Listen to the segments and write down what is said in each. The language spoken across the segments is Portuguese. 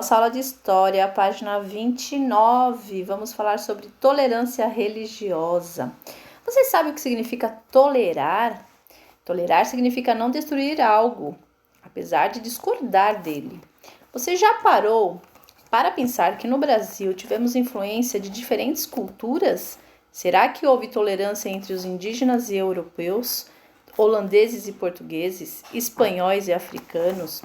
Nossa aula de História, página 29, vamos falar sobre tolerância religiosa. Vocês sabem o que significa tolerar? Tolerar significa não destruir algo, apesar de discordar dele. Você já parou para pensar que no Brasil tivemos influência de diferentes culturas? Será que houve tolerância entre os indígenas e europeus, holandeses e portugueses, espanhóis e africanos?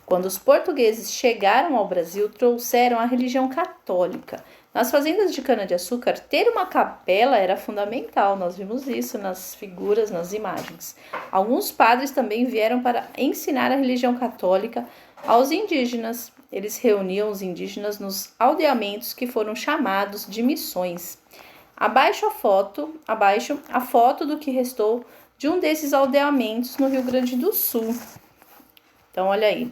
Quando os portugueses chegaram ao Brasil, trouxeram a religião católica. Nas fazendas de cana-de-açúcar, ter uma capela era fundamental. Nós vimos isso nas figuras, nas imagens. Alguns padres também vieram para ensinar a religião católica aos indígenas. Eles reuniam os indígenas nos aldeamentos que foram chamados de missões. Abaixo a foto do que restou de um desses aldeamentos no Rio Grande do Sul. Então, olha aí.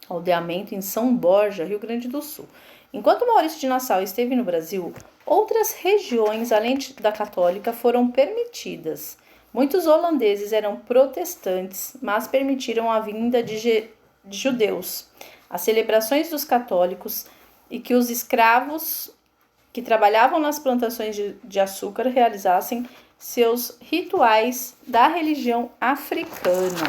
Aldeamento em São Borja, Rio Grande do Sul. Enquanto Maurício de Nassau esteve no Brasil, outras regiões, além da católica, foram permitidas. Muitos holandeses eram protestantes, mas permitiram a vinda de judeus, as celebrações dos católicos e que os escravos que trabalhavam nas plantações de açúcar realizassem seus rituais da religião africana.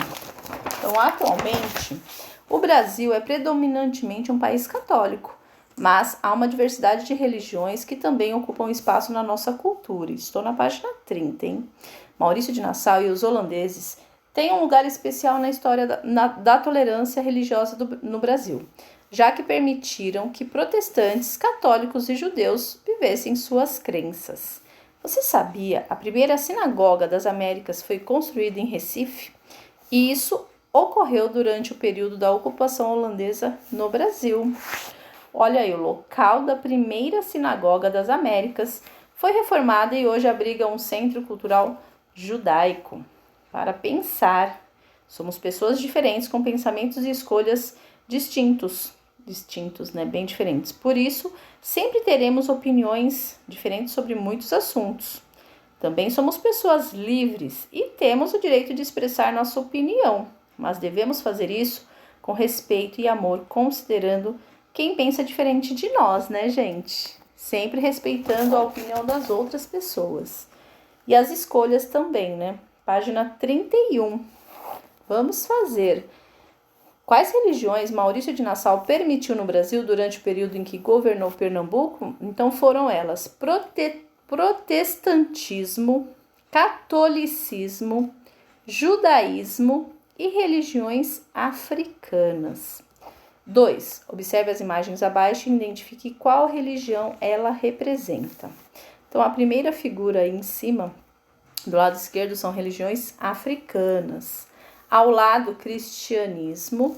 Então, atualmente, o Brasil é predominantemente um país católico, mas há uma diversidade de religiões que também ocupam espaço na nossa cultura. Estou na página 30, hein? Maurício de Nassau e os holandeses têm um lugar especial na história da tolerância religiosa no Brasil, já que permitiram que protestantes, católicos e judeus vivessem suas crenças. Você sabia? A primeira sinagoga das Américas foi construída em Recife, e isso ocorreu durante o período da ocupação holandesa no Brasil. Olha aí, o local da primeira sinagoga das Américas foi reformada e hoje abriga um centro cultural judaico. Para pensar, somos pessoas diferentes com pensamentos e escolhas distintos, né, bem diferentes. Por isso, sempre teremos opiniões diferentes sobre muitos assuntos. Também somos pessoas livres e temos o direito de expressar nossa opinião. Mas devemos fazer isso com respeito e amor, considerando quem pensa diferente de nós, né, gente? Sempre respeitando a opinião das outras pessoas. E as escolhas também, né? Página 31. Vamos fazer. Quais religiões Maurício de Nassau permitiu no Brasil durante o período em que governou Pernambuco? Então foram elas: protestantismo, catolicismo, judaísmo e religiões africanas. 2. Observe as imagens abaixo e identifique qual religião ela representa. Então, a primeira figura aí em cima, do lado esquerdo, são religiões africanas. Ao lado, cristianismo.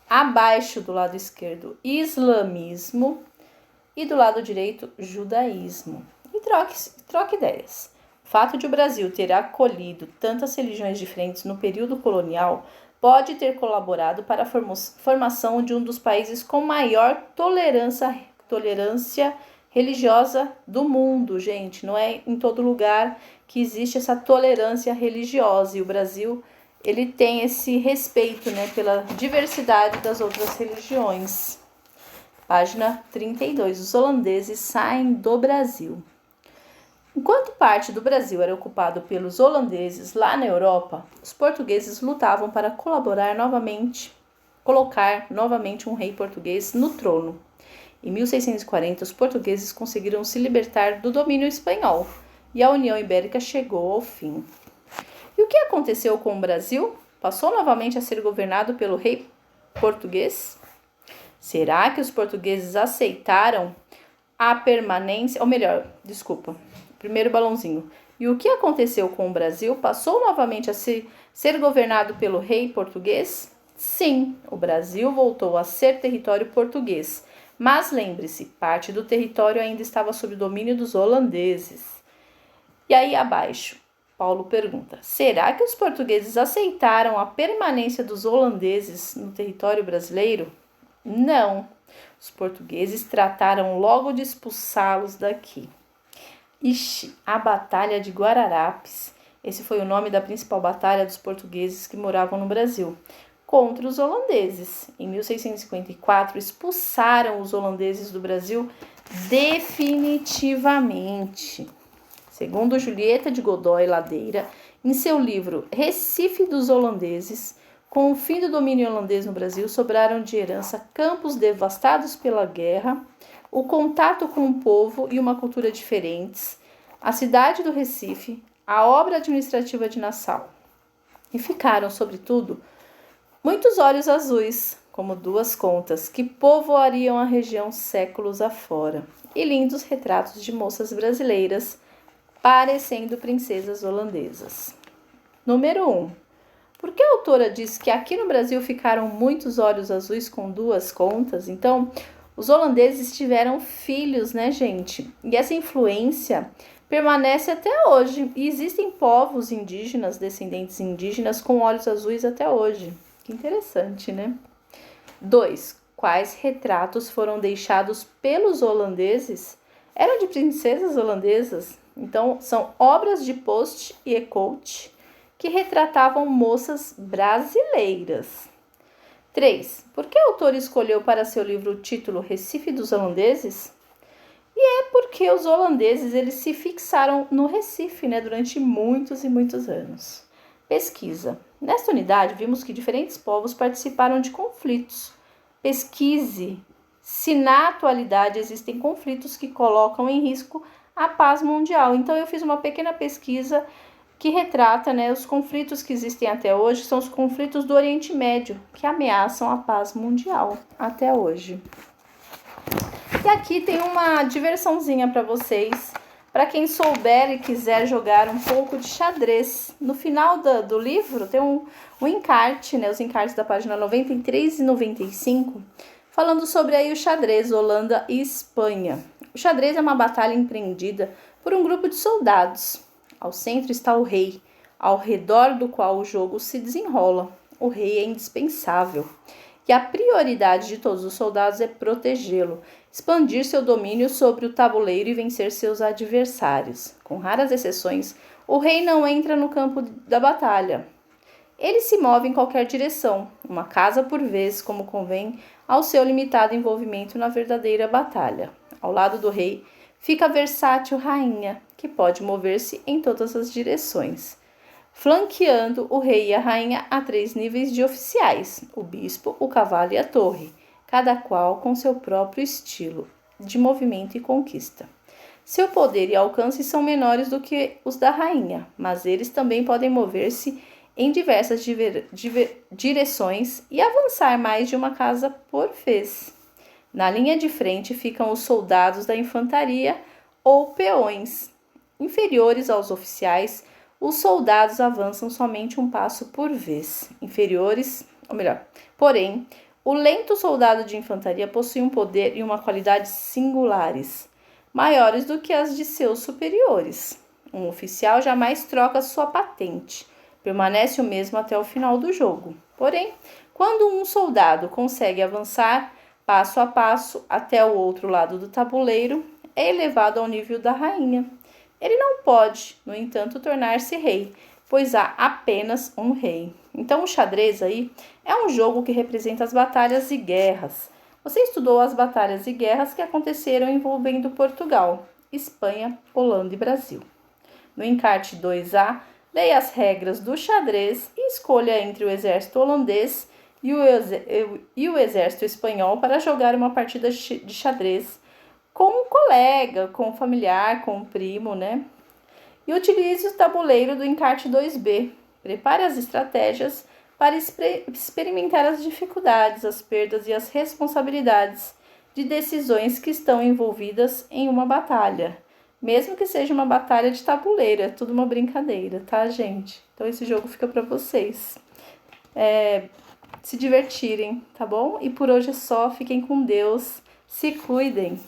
Abaixo, do lado esquerdo, islamismo. E do lado direito, judaísmo. E troque ideias. O fato de o Brasil ter acolhido tantas religiões diferentes no período colonial pode ter colaborado para a formação de um dos países com maior tolerância religiosa do mundo, gente. Não é em todo lugar que existe essa tolerância religiosa. E o Brasil, ele tem esse respeito, né, pela diversidade das outras religiões. Página 32. Os holandeses saem do Brasil. Enquanto parte do Brasil era ocupado pelos holandeses lá na Europa, os portugueses lutavam para colocar novamente um rei português no trono. Em 1640, os portugueses conseguiram se libertar do domínio espanhol e a União Ibérica chegou ao fim. E o que aconteceu com o Brasil? Passou novamente a ser governado pelo rei português? Será que os portugueses aceitaram a permanência, primeiro balãozinho. E o que aconteceu com o Brasil? Passou novamente a ser governado pelo rei português? Sim, o Brasil voltou a ser território português. Mas lembre-se, parte do território ainda estava sob domínio dos holandeses. E aí abaixo, Paulo pergunta: será que os portugueses aceitaram a permanência dos holandeses no território brasileiro? Não. Os portugueses trataram logo de expulsá-los daqui. A Batalha de Guararapes. Esse foi o nome da principal batalha dos portugueses que moravam no Brasil. contra os holandeses. Em 1654, expulsaram os holandeses do Brasil definitivamente. Segundo Julieta de Godoy Ladeira, em seu livro Recife dos Holandeses, com o fim do domínio holandês no Brasil, sobraram de herança campos devastados pela guerra, o contato com um povo e uma cultura diferentes, a cidade do Recife, a obra administrativa de Nassau. E ficaram, sobretudo, muitos olhos azuis, como duas contas, que povoariam a região séculos afora, e lindos retratos de moças brasileiras, parecendo princesas holandesas. Número 1. Por que a autora diz que aqui no Brasil ficaram muitos olhos azuis com duas contas? Então, os holandeses tiveram filhos, né, gente? E essa influência permanece até hoje. E existem povos indígenas, descendentes indígenas, com olhos azuis até hoje. Que interessante, né? 2. Quais retratos foram deixados pelos holandeses? Eram de princesas holandesas. Então, são obras de Post e Ecoute que retratavam moças brasileiras. 3. Por que o autor escolheu para seu livro o título Recife dos Holandeses? E é porque os holandeses eles se fixaram no Recife, né, durante muitos e muitos anos. Pesquisa. Nesta unidade, vimos que diferentes povos participaram de conflitos. Pesquise se na atualidade existem conflitos que colocam em risco a paz mundial. Então, eu fiz uma pequena pesquisa que retrata, né, os conflitos que existem até hoje, são os conflitos do Oriente Médio, que ameaçam a paz mundial até hoje. E aqui tem uma diversãozinha para vocês, para quem souber e quiser jogar um pouco de xadrez. No final do livro tem um encarte, né, os encartes da página 93 e 95, falando sobre aí o xadrez, Holanda e Espanha. O xadrez é uma batalha empreendida por um grupo de soldados. Ao centro está o rei, ao redor do qual o jogo se desenrola. O rei é indispensável. E a prioridade de todos os soldados é protegê-lo, expandir seu domínio sobre o tabuleiro e vencer seus adversários. Com raras exceções, o rei não entra no campo da batalha. Ele se move em qualquer direção, uma casa por vez, como convém ao seu limitado envolvimento na verdadeira batalha. Ao lado do rei fica a versátil rainha, que pode mover-se em todas as direções, flanqueando o rei e a rainha a 3 níveis de oficiais, o bispo, o cavalo e a torre, cada qual com seu próprio estilo de movimento e conquista. Seu poder e alcance são menores do que os da rainha, mas eles também podem mover-se em diversas direções e avançar mais de uma casa por vez. Na linha de frente ficam os soldados da infantaria ou peões. Inferiores aos oficiais, os soldados avançam somente um passo por vez. Porém, o lento soldado de infantaria possui um poder e uma qualidade singulares, maiores do que as de seus superiores. Um oficial jamais troca sua patente, permanece o mesmo até o final do jogo. Porém, quando um soldado consegue avançar passo a passo até o outro lado do tabuleiro, é elevado ao nível da rainha. Ele não pode, no entanto, tornar-se rei, pois há apenas um rei. Então, o xadrez aí é um jogo que representa as batalhas e guerras. Você estudou as batalhas e guerras que aconteceram envolvendo Portugal, Espanha, Holanda e Brasil. No encarte 2A, leia as regras do xadrez e escolha entre o exército holandês e o exército espanhol para jogar uma partida de xadrez com um colega, com um familiar, com um primo, né? E utilize o tabuleiro do encarte 2B. Prepare as estratégias para experimentar as dificuldades, as perdas e as responsabilidades de decisões que estão envolvidas em uma batalha. Mesmo que seja uma batalha de tabuleiro, é tudo uma brincadeira, tá, gente? Então esse jogo fica para vocês se divertirem, tá bom? E por hoje é só, fiquem com Deus, se cuidem!